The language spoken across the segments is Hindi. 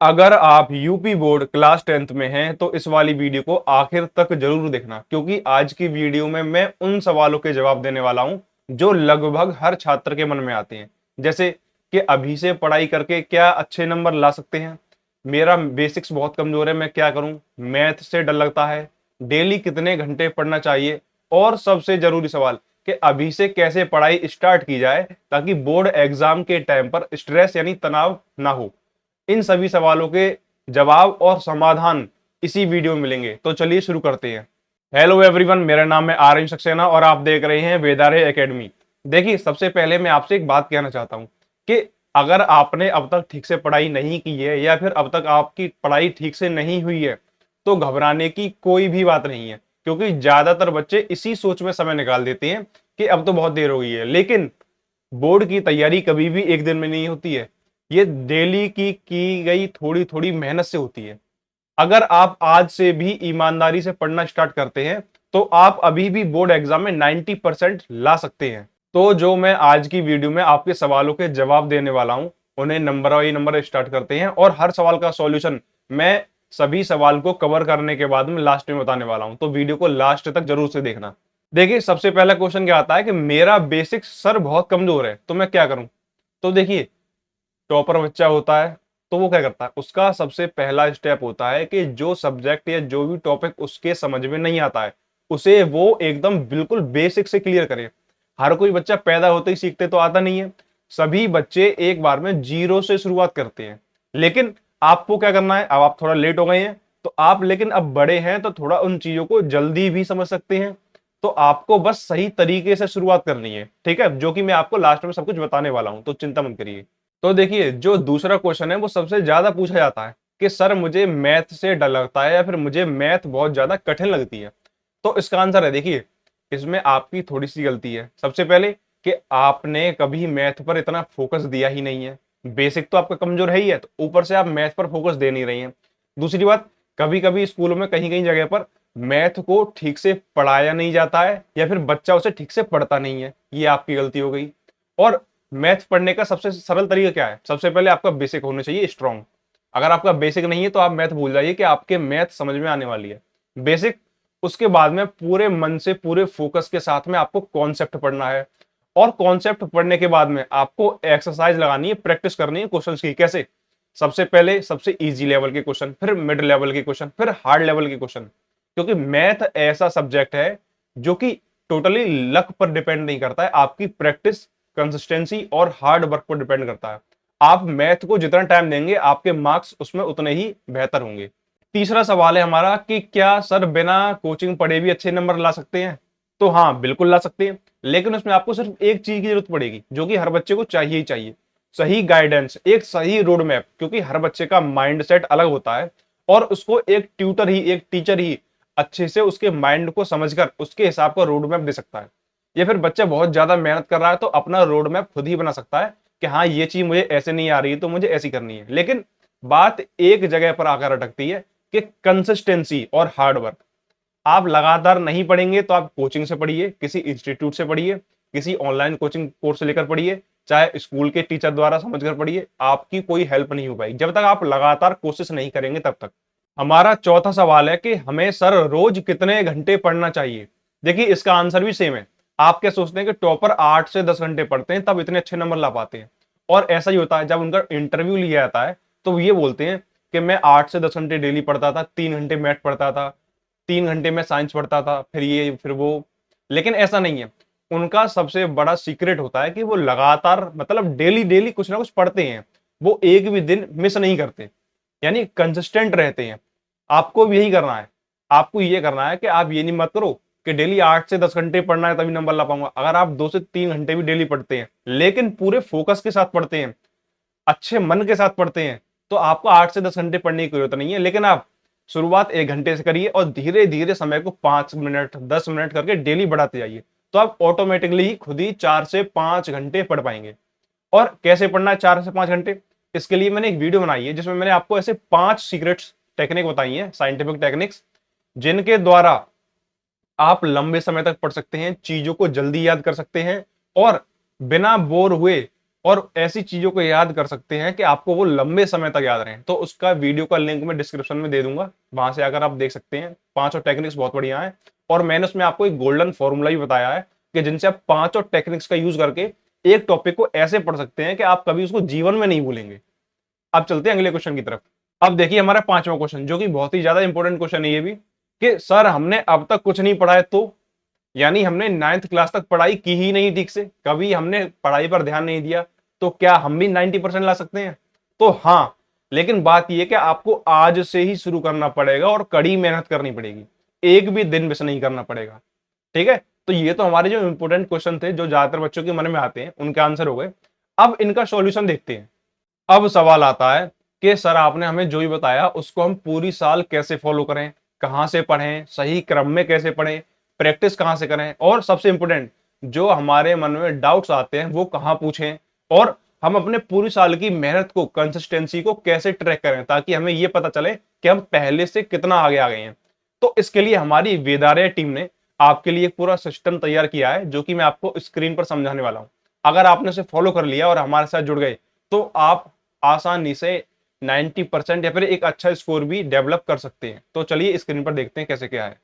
अगर आप यूपी बोर्ड क्लास 10th में हैं तो इस वाली वीडियो को आखिर तक जरूर देखना, क्योंकि आज की वीडियो में मैं उन सवालों के जवाब देने वाला हूं जो लगभग हर छात्र के मन में आते हैं। जैसे कि अभी से पढ़ाई करके क्या अच्छे नंबर ला सकते हैं, मेरा बेसिक्स बहुत कमजोर है, मैं क्या करूं, मैथ से डर लगता है, डेली कितने घंटे पढ़ना चाहिए, और सबसे जरूरी सवाल कि अभी से कैसे पढ़ाई स्टार्ट की जाए ताकि बोर्ड एग्जाम के टाइम पर स्ट्रेस यानी तनाव ना हो। इन सभी सवालों के जवाब और समाधान इसी वीडियो में मिलेंगे, तो चलिए शुरू करते हैं। हेलो एवरीवन, मेरा नाम है आर्यन सक्सेना और आप देख रहे हैं वेदारे एकेडमी। देखिए, सबसे पहले मैं आपसे एक बात कहना चाहता हूं कि अगर आपने अब तक ठीक से पढ़ाई नहीं की है या फिर अब तक आपकी पढ़ाई ठीक से नहीं हुई है तो घबराने की कोई भी बात नहीं है, क्योंकि ज्यादातर बच्चे इसी सोच में समय निकाल देते हैं कि अब तो बहुत देर हो गई है। लेकिन बोर्ड की तैयारी कभी भी एक दिन में नहीं होती है, ये डेली की गई थोड़ी थोड़ी मेहनत से होती है। अगर आप आज से भी ईमानदारी से पढ़ना स्टार्ट करते हैं तो आप अभी भी बोर्ड एग्जाम में 90% ला सकते हैं। तो जो मैं आज की वीडियो में आपके सवालों के जवाब देने वाला हूं, उन्हें नंबर बाई नंबर स्टार्ट करते हैं और हर सवाल का सॉल्यूशन मैं सभी सवाल को कवर करने के बाद में लास्ट में बताने वाला हूं, तो वीडियो को लास्ट तक जरूर से देखना। देखिए, सबसे पहला क्वेश्चन क्या आता है कि मेरा बेसिक सर बहुत कमजोर है तो मैं क्या करूं। तो देखिए, टॉपर बच्चा होता है तो वो क्या करता है, उसका सबसे पहला स्टेप होता है कि जो सब्जेक्ट या जो भी टॉपिक उसके समझ में नहीं आता है उसे वो एकदम बिल्कुल बेसिक से क्लियर करे। हर कोई बच्चा पैदा होते ही सीखते तो आता नहीं है, सभी बच्चे एक बार में जीरो से शुरुआत करते हैं। लेकिन आपको क्या करना है, अब आप थोड़ा लेट हो गए हैं तो आप लेकिन अब बड़े हैं तो थोड़ा उन चीजों को जल्दी भी समझ सकते हैं। तो आपको बस सही तरीके से शुरुआत करनी है, ठीक है, जो कि मैं आपको लास्ट में सब कुछ बताने वाला हूं, तो चिंता मत करिए। तो देखिए, जो दूसरा क्वेश्चन है वो सबसे ज्यादा पूछा जाता है कि सर मुझे मैथ से डर लगता है या फिर मुझे मैथ बहुत ज्यादा कठिन लगती है। तो इसका आंसर है, देखिए, इसमें आपकी थोड़ी सी गलती है। सबसे पहले कि आपने कभी मैथ पर इतना फोकस दिया ही नहीं है, बेसिक तो आपका कमजोर है ही है, तो ऊपर से आप मैथ पर फोकस दे नहीं रही हैं। दूसरी बात, कभी कभी स्कूलों में कहीं कहीं जगह पर मैथ को ठीक से पढ़ाया नहीं जाता है या फिर बच्चा उसे ठीक से पढ़ता नहीं है, ये आपकी गलती हो गई। और मैथ पढ़ने का सबसे सरल तरीका क्या है, सबसे पहले आपका बेसिक होना चाहिए स्ट्रांग। अगर आपका बेसिक नहीं है तो आप मैथ भूल जाइए कि आपके मैथ समझ में आने वाली है। बेसिक, उसके बाद में पूरे मन से पूरे फोकस के साथ में आपको कॉन्सेप्ट पढ़ना है, और कॉन्सेप्ट पढ़ने के बाद में आपको एक्सरसाइज लगानी है, प्रैक्टिस करनी है क्वेश्चंस की। कैसे, सबसे पहले सबसे इजी लेवल के क्वेश्चन, फिर मिड लेवल के क्वेश्चन, फिर हार्ड लेवल के क्वेश्चन। क्योंकि मैथ ऐसा सब्जेक्ट है जो कि टोटली लक पर डिपेंड नहीं करता है, आपकी प्रैक्टिस, कंसिस्टेंसी और हार्ड वर्क पर डिपेंड करता है। आप मैथ को जितना टाइम देंगे आपके मार्क्स उसमें उतने ही बेहतर होंगे। तीसरा सवाल है हमारा कि क्या सर बिना कोचिंग पढ़े भी अच्छे नंबर ला सकते हैं। तो हाँ, बिल्कुल ला सकते हैं, लेकिन उसमें आपको सिर्फ एक चीज की जरूरत पड़ेगी जो कि हर बच्चे को चाहिए ही चाहिए, सही गाइडेंस, एक सही रोड मैप। क्योंकि हर बच्चे का माइंड सेट अलग होता है और उसको एक ट्यूटर ही, एक टीचर ही अच्छे से उसके माइंड को समझकर उसके हिसाब का रोड मैप दे सकता है। या फिर बच्चा बहुत ज्यादा मेहनत कर रहा है तो अपना रोड मैप खुद ही बना सकता है कि हाँ, ये चीज मुझे ऐसे नहीं आ रही है तो मुझे ऐसी करनी है। लेकिन बात एक जगह पर आकर अटकती है कि कंसिस्टेंसी और हार्ड वर्क। आप लगातार नहीं पढ़ेंगे तो आप कोचिंग से पढ़िए, किसी इंस्टीट्यूट से पढ़िए, किसी ऑनलाइन कोचिंग कोर्स से लेकर पढ़िए, चाहे स्कूल के टीचर द्वारा समझकर पढ़िए, आपकी कोई हेल्प नहीं हो पाएगी जब तक आप लगातार कोशिश नहीं करेंगे तब तक। हमारा चौथा सवाल है कि हमें सर रोज कितने घंटे पढ़ना चाहिए। देखिए, इसका आंसर भी सेम है। आप क्या सोचते हैं कि टॉपर 8 से 10 घंटे पढ़ते हैं तब इतने अच्छे नंबर ला पाते हैं, और ऐसा ही होता है। जब उनका इंटरव्यू लिया जाता है तो ये बोलते हैं कि मैं 8 से 10 घंटे डेली पढ़ता था, 3 घंटे मैथ पढ़ता था, 3 घंटे में साइंस पढ़ता था, फिर ये फिर वो। लेकिन ऐसा नहीं है, उनका सबसे बड़ा सीक्रेट होता है कि वो लगातार, मतलब डेली डेली कुछ ना कुछ पढ़ते हैं, वो एक भी दिन मिस नहीं करते, यानी कंसिस्टेंट रहते हैं। आपको भी यही करना है। आपको ये करना है कि आप ये नहीं मत करो कि डेली 8 से 10 घंटे पढ़ना है तभी नंबर ला पाऊंगा। अगर आप 2 से 3 घंटे भी डेली पढ़ते हैं लेकिन पूरे फोकस के साथ पढ़ते हैं, अच्छे मन के साथ पढ़ते हैं, तो आपको 8 से 10 घंटे पढ़ने की जरूरत नहीं है। लेकिन आप शुरुआत 1 घंटे से करिए और धीरे धीरे समय को 5 मिनट 10 मिनट करके डेली बढ़ाते जाइए, तो आप ऑटोमेटिकली ही खुद ही 4 से 5 घंटे पढ़ पाएंगे। और कैसे पढ़ना है 4 से 5 घंटे, इसके लिए मैंने एक वीडियो बनाई है जिसमें मैंने आपको ऐसे 5 सीक्रेट्स टेक्निक बताई है, साइंटिफिक टेक्निक्स, जिनके द्वारा आप लंबे समय तक पढ़ सकते हैं, चीजों को जल्दी याद कर सकते हैं और बिना बोर हुए और ऐसी चीजों को याद कर सकते हैं कि आपको वो लंबे समय तक याद रहें। तो उसका वीडियो का लिंक मैं डिस्क्रिप्शन में दे दूंगा, वहां से आकर आप देख सकते हैं। पांचों टेक्निक्स बहुत बढ़िया है, और मैंने उसमें आपको एक गोल्डन फॉर्मूला भी बताया है कि जिनसे आप पांचों टेक्निक्स का यूज करके एक टॉपिक को ऐसे पढ़ सकते हैं कि आप कभी उसको जीवन में नहीं भूलेंगे। अब चलते हैं अगले क्वेश्चन की तरफ। अब देखिए हमारा पांचवा क्वेश्चन, जो कि बहुत ही ज्यादा इंपॉर्टेंट क्वेश्चन है ये भी, कि सर हमने अब तक कुछ नहीं पढ़ा है, तो यानी हमने 9th क्लास तक पढ़ाई की ही नहीं ठीक से, कभी हमने पढ़ाई पर ध्यान नहीं दिया, तो क्या हम भी 90% ला सकते हैं? तो हाँ, लेकिन बात यह कि आपको आज से ही शुरू करना पड़ेगा और कड़ी मेहनत करनी पड़ेगी, एक भी दिन मिस नहीं करना पड़ेगा। ठीक है, तो ये तो हमारे जो इंपोर्टेंट क्वेश्चन थे जो ज्यादातर बच्चों के मन में आते हैं, उनके आंसर हो गए। अब इनका सॉल्यूशन देखते हैं। अब सवाल आता है कि सर आपने हमें जो भी बताया उसको हम पूरी साल कैसे फॉलो करें, कहां से पढ़ें, सही क्रम में कैसे पढ़ें, प्रैक्टिस कहां से करें, और सबसे इंपोर्टेंट जो हमारे मन में डाउट्स आते हैं वो कहां पूछें, और हम अपने पूरी साल की मेहनत को, कंसिस्टेंसी को कैसे ट्रैक करें ताकि हमें यह पता चले कि हम पहले से कितना आगे आ गए हैं। तो इसके लिए हमारी वेदारे टीम ने आपके लिए एक पूरा सिस्टम तैयार किया है, जो कि मैं आपको स्क्रीन पर समझाने वाला हूं। अगर आपने उसे फॉलो कर लिया और हमारे साथ जुड़ गए तो आप आसानी से 90% या फिर एक अच्छा स्कोर भी डेवलप कर सकते हैं। तो चलिए स्क्रीन पर देखते हैं कैसे क्या है।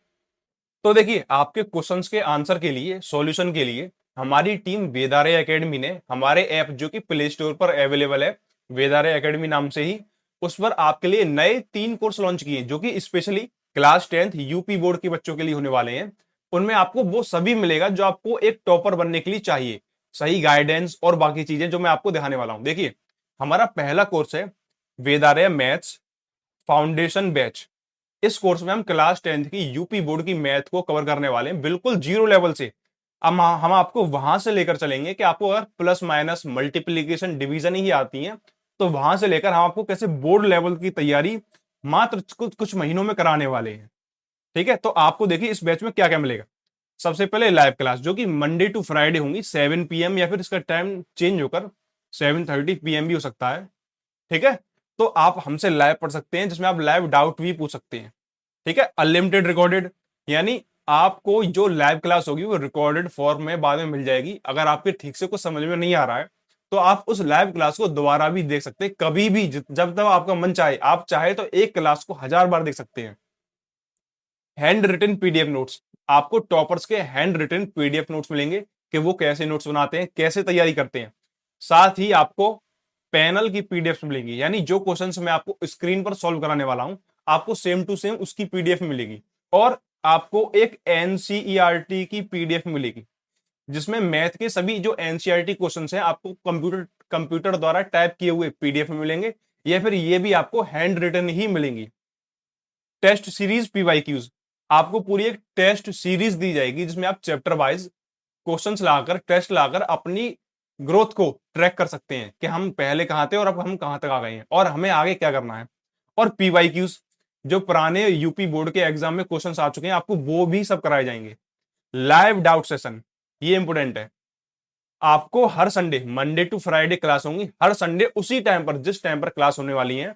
तो देखिए आपके क्वेश्चंस के आंसर के लिए, सॉल्यूशन के लिए हमारी टीम वेदारे एकेडमी ने हमारे ऐप, जो कि प्ले स्टोर पर अवेलेबल है, वेदारे एकेडमी नाम से ही, उस पर आपके लिए नए 3 कोर्स लॉन्च किए जो कि specially class 10th UP board के बच्चों के लिए होने वाले हैं। उनमें आपको वो सभी मिलेगा जो आपको एक टॉपर बनने के लिए चाहिए, सही गाइडेंस और बाकी चीजें जो मैं आपको दिखाने वाला हूं। देखिए हमारा पहला कोर्स है वेदारे मैथ्स फाउंडेशन बैच। इस कोर्स में हम क्लास 10th की यूपी बोर्ड की मैथ को कवर करने वाले हैं, बिल्कुल जीरो लेवल से। अब हम आपको वहां से लेकर चलेंगे कि आपको अगर प्लस माइनस मल्टीप्लीकेशन डिवीजन ही आती है, तो वहां से लेकर हम आपको कैसे बोर्ड लेवल की तैयारी मात्र कुछ कुछ महीनों में कराने वाले हैं। ठीक है, तो आपको देखिए इस बैच में क्या क्या मिलेगा। सबसे पहले लाइव क्लास, जो कि मंडे टू फ्राइडे होंगी 7 PM, या फिर इसका टाइम चेंज होकर 7:30 PM भी हो सकता है। ठीक है, तो आप हमसे लाइव पढ़ सकते हैं, जिसमें आप लाइव डाउट भी पूछ सकते हैं। ठीक है, अनलिमिटेड रिकॉर्डेड, यानी आपको जो लाइव क्लास होगी वो रिकॉर्डेड फॉर्म में बाद में मिल जाएगी। अगर आपके ठीक से कुछ समझ में नहीं आ रहा है तो आप उस लाइव क्लास को दोबारा भी देख सकते हैं, कभी भी, जब तक आपका मन चाहे। आप चाहे तो एक क्लास को 1000 बार देख सकते हैं। हैंड रिटन पीडीएफ नोट्स, आपको टॉपर्स के हैंड रिटन पीडीएफ नोट्स मिलेंगे कि वो कैसे नोट्स बनाते हैं, कैसे तैयारी करते हैं। साथ ही आपको पैनल की पीडीएफ मिलेगी, यानी जो क्वेश्चंस मैं आपको स्क्रीन पर सॉल्व कराने वाला हूं, आपको सेम टू सेम उसकी पीडीएफ मिलेगी। और आपको एक एनसीईआरटी की पीडीएफ मिलेगी, जिसमें मैथ के सभी जो एनसीईआरटी क्वेश्चंस हैं आपको कंप्यूटर द्वारा टाइप किए हुए पीडीएफ में मिलेंगे, या फिर ये भी आपको हैंड रिटन ही मिलेंगी। टेस्ट सीरीज पीवाईक्यूज, आपको पूरी एक टेस्ट सीरीज दी जाएगी, जिसमें आप चैप्टर वाइज क्वेश्चंस लाकर, टेस्ट लाकर अपनी ग्रोथ को ट्रैक कर सकते हैं कि हम पहले कहां थे और अब हम कहां तक आ गए हैं और हमें आगे क्या करना है। और पीवाईक्यूज, जो पुराने यूपी बोर्ड के एग्जाम में क्वेश्चंस आ चुके हैं, आपको वो भी सब कराए जाएंगे। लाइव डाउट सेशन, ये इंपोर्टेंट है। आपको हर Sunday, Monday to Friday class होंगी, हर संडे उसी टाइम पर, जिस टाइम पर क्लास होने वाली है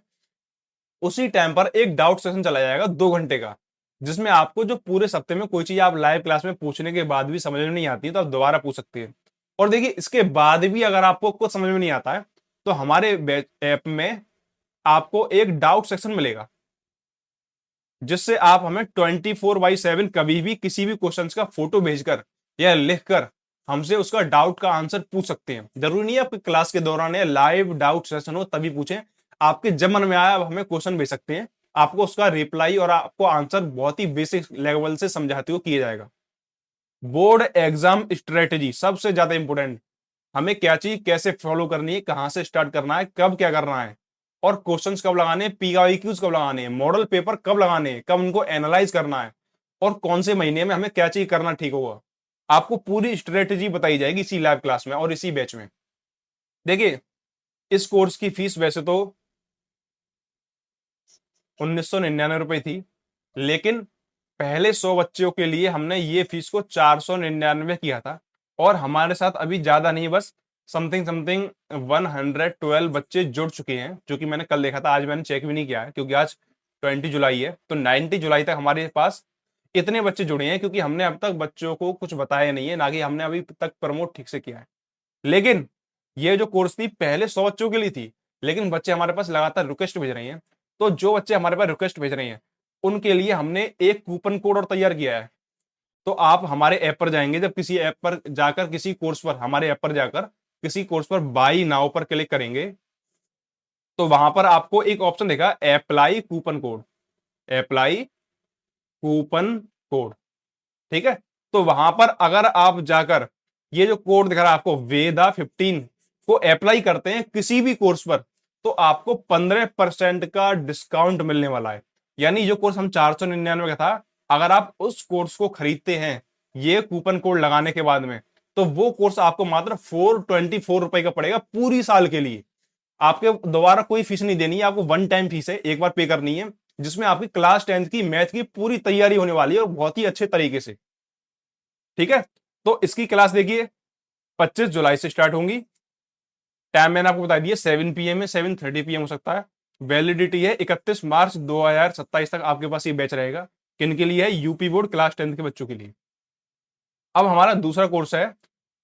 उसी टाइम पर एक डाउट सेशन चला जाएगा 2 घंटे का, जिसमें आपको जो पूरे सप्ते में कोई चीज आप लाइव क्लास में पूछने के बाद भी समझ में नहीं आती है तो आप दोबारा पूछ सकते हैं। और देखिए इसके बाद भी अगर आपको कुछ समझ में नहीं आता है तो हमारे ऐप में आपको एक डाउट सेक्शन मिलेगा, जिससे आप हमें 24/7 कभी भी किसी भी क्वेश्चन का फोटो भेजकर या लिखकर हमसे उसका डाउट का आंसर पूछ सकते हैं। जरूरी नहीं है आपकी क्लास के दौरान या लाइव डाउट सेशन हो तभी पूछें, आपके जब मन में आया आप हमें क्वेश्चन भेज सकते हैं, आपको उसका रिप्लाई और आपको आंसर बहुत ही बेसिक लेवल से समझाते हुए किया जाएगा। बोर्ड एग्जाम स्ट्रेटेजी, सबसे ज्यादा इंपोर्टेंट, हमें क्या चीज कैसे फॉलो करनी है, कहां से स्टार्ट करना है, कब क्या करना है, और क्वेश्चंस कब लगाने हैं, पीआईक्यूज कब लगाने हैं, मॉडल पेपर कब लगाने हैं, कब उनको एनालाइज करना है, और कौन से महीने में हमें क्या चीज करना ठीक होगा। आपको पूरी स्ट्रेटेजी बताई जाएगी इसी लैब क्लास में और इसी बैच में। देखिए इस कोर्स की फीस वैसे तो 1999 थी, लेकिन पहले 100 बच्चों के लिए हमने ये फीस को 499 किया था। और हमारे साथ अभी ज्यादा नहीं, बस समथिंग समथिंग 112 बच्चे जुड़ चुके हैं, जो कि मैंने कल देखा था, आज मैंने चेक भी नहीं किया है क्योंकि आज 20 जुलाई है। तो 90 जुलाई तक हमारे पास इतने बच्चे जुड़े हैं, क्योंकि हमने अब तक बच्चों को कुछ बताया नहीं है, ना कि हमने अभी तक प्रमोट ठीक से किया है। लेकिन ये जो कोर्स थी पहले 100 बच्चों के लिए थी, लेकिन बच्चे हमारे पास लगातार रिक्वेस्ट भेज रहे हैं, तो जो बच्चे हमारे पास रिक्वेस्ट भेज रहे हैं उनके लिए हमने एक कूपन कोड और तैयार किया है। तो आप हमारे ऐप पर जाएंगे, जब किसी ऐप पर जाकर किसी कोर्स पर, हमारे ऐप पर जाकर किसी कोर्स पर बाई नाउ पर क्लिक करेंगे तो वहां पर आपको एक ऑप्शन देगा apply coupon code, apply coupon code. ठीक है, तो वहां पर अगर आप जाकर ये जो कोड दिख रहा है आपको वेदा15 को अप्लाई करते हैं किसी भी कोर्स पर, तो आपको 15% का डिस्काउंट मिलने वाला है। यानी जो कोर्स हम 499 का था, अगर आप उस कोर्स को खरीदते हैं ये कूपन कोड लगाने के बाद में, तो वो कोर्स आपको मात्र 424 रुपए का पड़ेगा पूरी साल के लिए। आपके दोबारा कोई फीस नहीं देनी है, आपको वन टाइम फीस है, एक बार पे करनी है, जिसमें आपकी क्लास 10th की मैथ की पूरी तैयारी होने वाली है और बहुत ही अच्छे तरीके से। ठीक है, तो इसकी क्लास देखिए 25 जुलाई से स्टार्ट होंगी। टाइम मैंने आपको बता दिया 7 PM है, 7:30 PM हो सकता है। वैलिडिटी है 31 मार्च 2027 तक आपके पास ये बैच रहेगा। किन के लिए है? यूपी बोर्ड क्लास 10th के बच्चों के लिए। अब हमारा दूसरा कोर्स है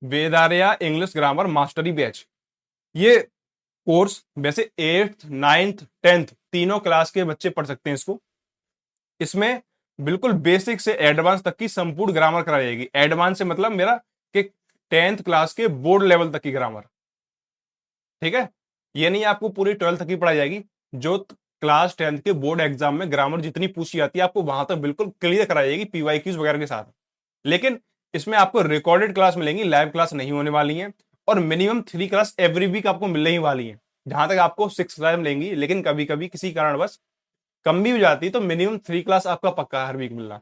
वेदारिया इंग्लिश ग्रामर मास्टरी बैच। ये कोर्स वैसे 8th 9th 10th तीनों क्लास के बच्चे पढ़ सकते हैं इसको। इसमें बिल्कुल बेसिक से एडवांस तक की संपूर्ण ग्रामर कराई जाएगी। एडवांस से मतलब मेरा कि 10th क्लास के बोर्ड लेवल तक की ग्रामर। ठीक है, ये नहीं आपको पूरी 12th तक की पढ़ाई जाएगी, जो क्लास 10th के बोर्ड एग्जाम में ग्रामर जितनी पूछी जाती है आपको वहां तक बिल्कुल क्लियर कराई जाएगी PYQs वगैरह के साथ। लेकिन इसमें आपको रिकॉर्डेड क्लास मिलेंगी, लाइव क्लास नहीं होने वाली है, और मिनिमम 3 क्लास एवरी वीक आपको मिलने ही वाली है। जहां तक आपको 6 क्लास मिलेंगी, लेकिन कभी कभी किसी कारणवश कम भी हो जाती है तो मिनिमम 3 क्लास आपका पक्का हर वीक मिलना।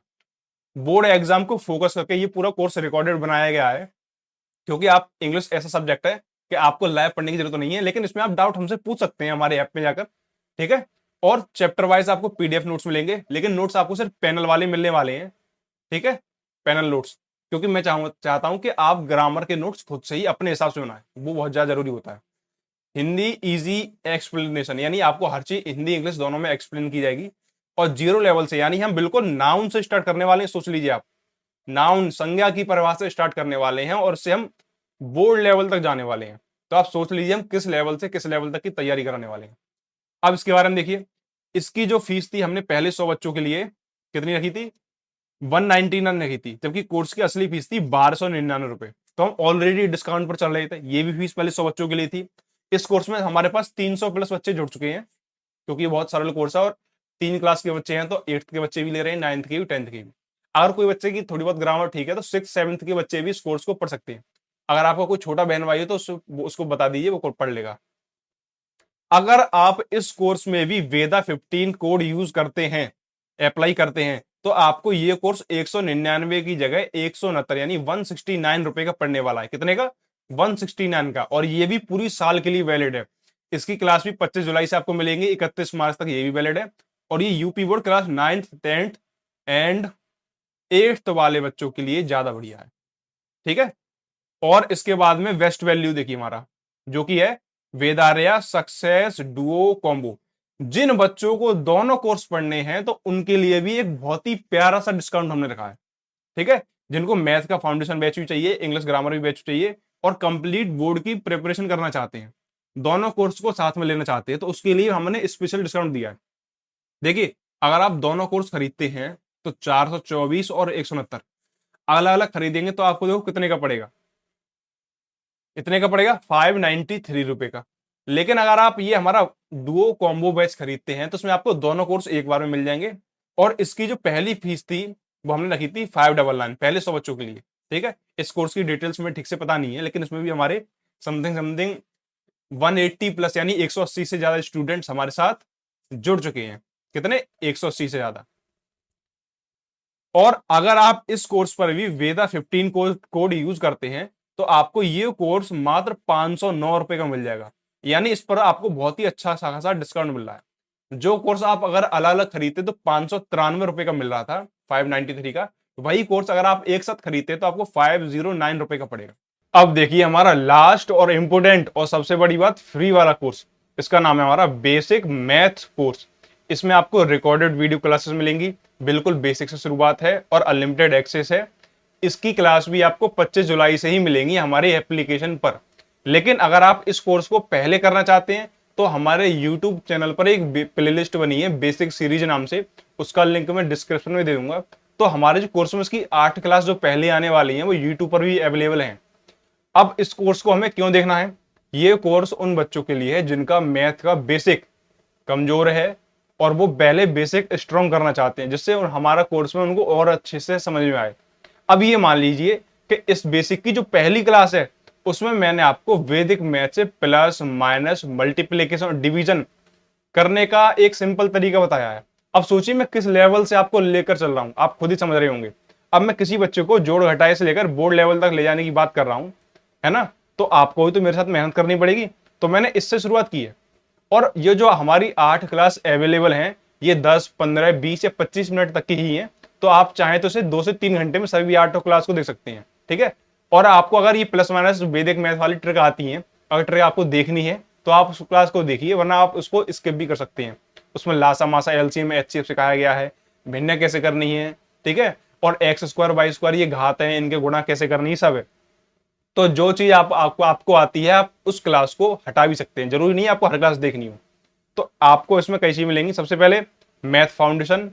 बोर्ड एग्जाम को फोकस करके ये पूरा कोर्स रिकॉर्डेड बनाया गया है, क्योंकि आप इंग्लिश ऐसा सब्जेक्ट है कि आपको लाइव पढ़ने की जरूरत नहीं है, लेकिन इसमें आप डाउट हमसे पूछ सकते हैं हमारे ऐप में जाकर। ठीक है, और चैप्टर वाइज आपको PDF नोट्स मिलेंगे, लेकिन नोट्स आपको सिर्फ पैनल वाले मिलने वाले हैं। ठीक है, पैनल नोट्स, क्योंकि मैं चाहता हूं कि आप ग्रामर के नोट्स खुद से ही अपने हिसाब से बनाएं, वो बहुत ज्यादा जरूरी होता है। हिंदी इजी एक्सप्लेनेशन, यानी आपको हर चीज हिंदी इंग्लिश दोनों में एक्सप्लेन की जाएगी, और 0 लेवल से, यानी हम बिल्कुल नाउन से स्टार्ट करने वाले हैं। सोच लीजिए आप, नाउन संज्ञा की परिभाषा से स्टार्ट करने वाले हैं और उससे हम बोर्ड लेवल तक जाने वाले हैं। तो आप सोच लीजिए हम किस लेवल से किस लेवल तक की तैयारी कराने वाले हैं। अब इसके बारे में देखिए, इसकी जो फीस थी हमने पहले 100 बच्चों के लिए कितनी रखी थी? 199 रखी थी, जबकि कोर्स की असली फीस थी 1299 रुपए। तो हम ऑलरेडी डिस्काउंट पर चल रहे थे, ये भी फीस पहले 100 बच्चों के लिए थी। इस कोर्स में हमारे पास 300 प्लस बच्चे जुड़ चुके हैं, क्योंकि बहुत सरल कोर्स है और 3 क्लास के बच्चे हैं, तो 8th के बच्चे भी ले रहे हैं, 9th के भी, 10th के भी। अगर कोई बच्चे की थोड़ी बहुत ग्रामर ठीक है तो 6th 7th के बच्चे भी इस कोर्स को पढ़ सकते हैं। अगर आपका कोई छोटा बहन भाई है तो उसको बता दीजिए, वो पढ़ लेगा। अगर आप इस कोर्स में भी वेदा15 कोड यूज करते हैं, अप्लाई करते हैं, तो आपको ये कोर्स 199 की जगह 169 यानी 169 रुपए का पड़ने वाला है। कितने का? 169 का। और ये भी पूरी साल के लिए वैलिड है। इसकी क्लास भी 25 जुलाई से आपको मिलेंगे, 31 मार्च तक ये भी वैलिड है। और ये UP board class 9th 10th and 8th वाले बच्चों के लिए ज्यादा बढ़िया है। ठीक है, और इसके बाद में वेस्ट वैल्यू देखिए हमारा, जो कि है वेदारिया सक्सेस डुओ कॉम्बो। जिन बच्चों को दोनों कोर्स पढ़ने हैं तो उनके लिए भी एक बहुत ही प्यारा सा डिस्काउंट हमने रखा है। ठीक है, जिनको मैथ का फाउंडेशन बैच भी चाहिए, इंग्लिश ग्रामर भी बैच चाहिए, और कंप्लीट बोर्ड की प्रिपरेशन करना चाहते हैं, दोनों कोर्स को साथ में लेना चाहते हैं, तो उसके लिए हमने स्पेशल डिस्काउंट दिया है। देखिए, अगर आप दोनों कोर्स खरीदते हैं तो 424 और 169 अलग अलग खरीदेंगे तो आपको देखो कितने का पड़ेगा? इतने का पड़ेगा 593 रुपए का। लेकिन अगर आप ये हमारा डुओ कॉम्बो बैच खरीदते हैं तो उसमें आपको दोनों कोर्स एक बार में मिल जाएंगे। और इसकी जो पहली फीस थी वो हमने रखी थी 599 पहले 100 बच्चों के लिए। ठीक है, इस कोर्स की डिटेल्स में ठीक से पता नहीं है, लेकिन इसमें भी हमारे समथिंग 180 प्लस यानी 180 से ज्यादा स्टूडेंट्स हमारे साथ जुड़ चुके हैं। कितने? 180 से ज्यादा। और अगर आप इस कोर्स पर भी वेदा15 कोड यूज करते हैं तो आपको ये कोर्स मात्र 509 रुपए का मिल जाएगा। यानी इस पर आपको बहुत ही अच्छा खासा डिस्काउंट मिल रहा है। जो कोर्स आप अगर अलग अलग खरीदते तो 593 रुपए का मिल रहा था, 593 का, वही कोर्स अगर आप एक साथ खरीदते तो आपको 509 रुपए का पड़ेगा। अब देखिए हमारा लास्ट और इंपोर्टेंट और सबसे बड़ी बात, फ्री वाला कोर्स। इसका नाम है हमारा बेसिक मैथ कोर्स। इसमें आपको रिकॉर्डेड वीडियो क्लासेस मिलेंगी, बिल्कुल बेसिक से शुरुआत है और अनलिमिटेड एक्सेस है। इसकी क्लास भी आपको 25 जुलाई से ही मिलेंगी हमारे एप्लीकेशन पर। लेकिन अगर आप इस कोर्स को पहले करना चाहते हैं तो हमारे YouTube चैनल पर एक प्लेलिस्ट बनी है बेसिक सीरीज नाम से, उसका लिंक मैं डिस्क्रिप्शन में दे दूंगा। तो हमारे जो कोर्स में इसकी 8 क्लास जो पहले आने वाली हैं वो YouTube पर भी अवेलेबल हैं। अब इस कोर्स को हमें क्यों देखना है? ये कोर्स उन बच्चों के लिए है जिनका मैथ का बेसिक कमजोर है और वो पहले बेसिक स्ट्रॉन्ग करना चाहते हैं, जिससे हमारा कोर्स में उनको और अच्छे से समझ में आए। अब ये मान लीजिए कि इस बेसिक की जो पहली क्लास है उसमें मैंने आपको वैदिक मैथ से प्लस माइनस मल्टीप्लीकेशन और डिवीजन करने का एक सिंपल तरीका बताया है। अब सोचिए मैं किस लेवल से आपको लेकर चल रहा हूं, आप खुद ही समझ रहे होंगे। अब मैं किसी बच्चे को जोड़ घटाए से लेकर बोर्ड लेवल तक ले जाने की बात कर रहा हूं, है ना? तो आपको भी तो मेरे साथ मेहनत करनी पड़ेगी। तो मैंने इससे शुरुआत की है और ये जो हमारी 8 क्लास अवेलेबल हैं ये 10, 15, 20 या 25 मिनट तक की ही हैं। तो आप चाहें तो इसे 2 से 3 घंटे में सभी 8 क्लास को देख सकते हैं, ठीक है? और आपको अगर ये प्लस माइनस वैदिक मैथ वाली ट्रिक आती है, अगर ट्रिक आपको देखनी है तो आप उस क्लास को देखिए, वरना आप उसको स्किप भी कर सकते हैं। उसमें लासा मासा एलसीएम एचसीएफ सिखाया गया है, भिन्न कैसे करनी है, ठीक है? और एक्स स्क्वायर वाई स्क्वायर ये घात है, इनके गुणा कैसे करनी है, सब है। तो जो चीज आपको आती है आप उस क्लास को हटा भी सकते हैं, जरूरी नहीं है आपको हर क्लास देखनी हो। तो आपको इसमें कई चीज मिलेंगी। सबसे पहले मैथ फाउंडेशन,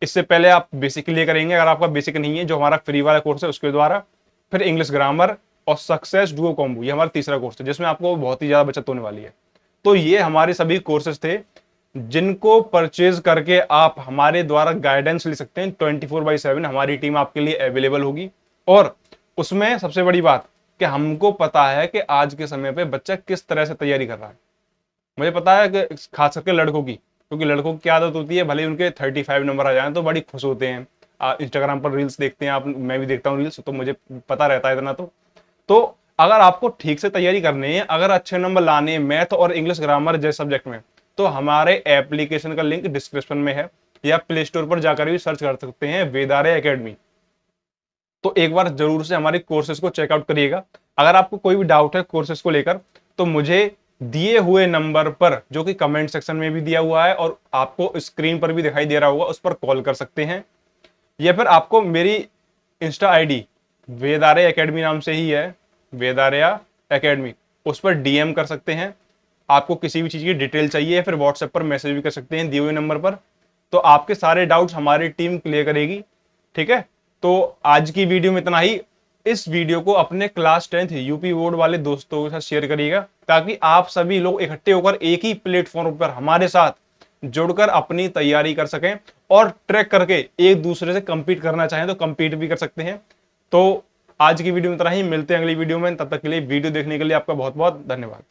इससे पहले आप बेसिक के लिए करेंगे अगर आपका बेसिक नहीं है, जो हमारा फ्री वाला कोर्स है उसके द्वारा। फिर इंग्लिश ग्रामर और सक्सेस डुओ कॉम्बो, ये हमारा तीसरा कोर्स है जिसमें आपको बहुत ही ज्यादा बचत होने वाली है। तो ये हमारे सभी कोर्सेज थे जिनको परचेज करके आप हमारे द्वारा गाइडेंस ले सकते हैं। 24/7 हमारी टीम आपके लिए अवेलेबल होगी। और उसमें सबसे बड़ी बात कि हमको पता है कि आज के समय पे बच्चा किस तरह से तैयारी कर रहा है। मुझे पता है कि खास करके लड़कों की, क्योंकि लड़कों की क्या आदत होती है, भले ही उनके 35 नंबर आ जाए तो बड़ी खुश होते हैं। इंस्टाग्राम पर रील्स देखते हैं आप, मैं भी देखता हूँ रील्स, तो मुझे पता रहता है इतना। तो अगर आपको ठीक से तैयारी करनी है, अगर अच्छे नंबर लाने हैं मैथ और इंग्लिश ग्रामर जैसे सब्जेक्ट में, तो हमारे एप्लीकेशन का लिंक डिस्क्रिप्शन में है, या प्ले स्टोर पर जाकर भी सर्च कर सकते हैं वेदारे एकेडमी। तो एक बार जरूर से हमारे कोर्सेज को चेकआउट करिएगा। अगर आपको कोई भी डाउट है कोर्सेज को लेकर तो मुझे दिए हुए नंबर पर, जो कि कमेंट सेक्शन में भी दिया हुआ है और आपको स्क्रीन पर भी दिखाई दे रहा होगा, उस पर कॉल कर सकते हैं। या फिर आपको मेरी इंस्टा आईडी वेदारे एकेडमी नाम से ही है, वेदारिया एकेडमी, उस पर डीएम कर सकते हैं। आपको किसी भी चीज की डिटेल चाहिए फिर व्हाट्सएप पर मैसेज भी कर सकते हैं दिए हुए नंबर पर। तो आपके सारे डाउट्स हमारी टीम क्लियर करेगी, ठीक है? तो आज की वीडियो में इतना ही। इस वीडियो को अपने क्लास 10th यूपी बोर्ड वाले दोस्तों के साथ शेयर करिएगा, ताकि आप सभी लोग इकट्ठे होकर एक ही प्लेटफॉर्म पर हमारे साथ जुड़कर अपनी तैयारी कर सकें और ट्रैक करके एक दूसरे से कंपीट करना चाहें तो कंपीट भी कर सकते हैं। तो आज की वीडियो में इतना ही, मिलते हैं अगली वीडियो में। तब तक के लिए वीडियो देखने के लिए आपका बहुत बहुत धन्यवाद।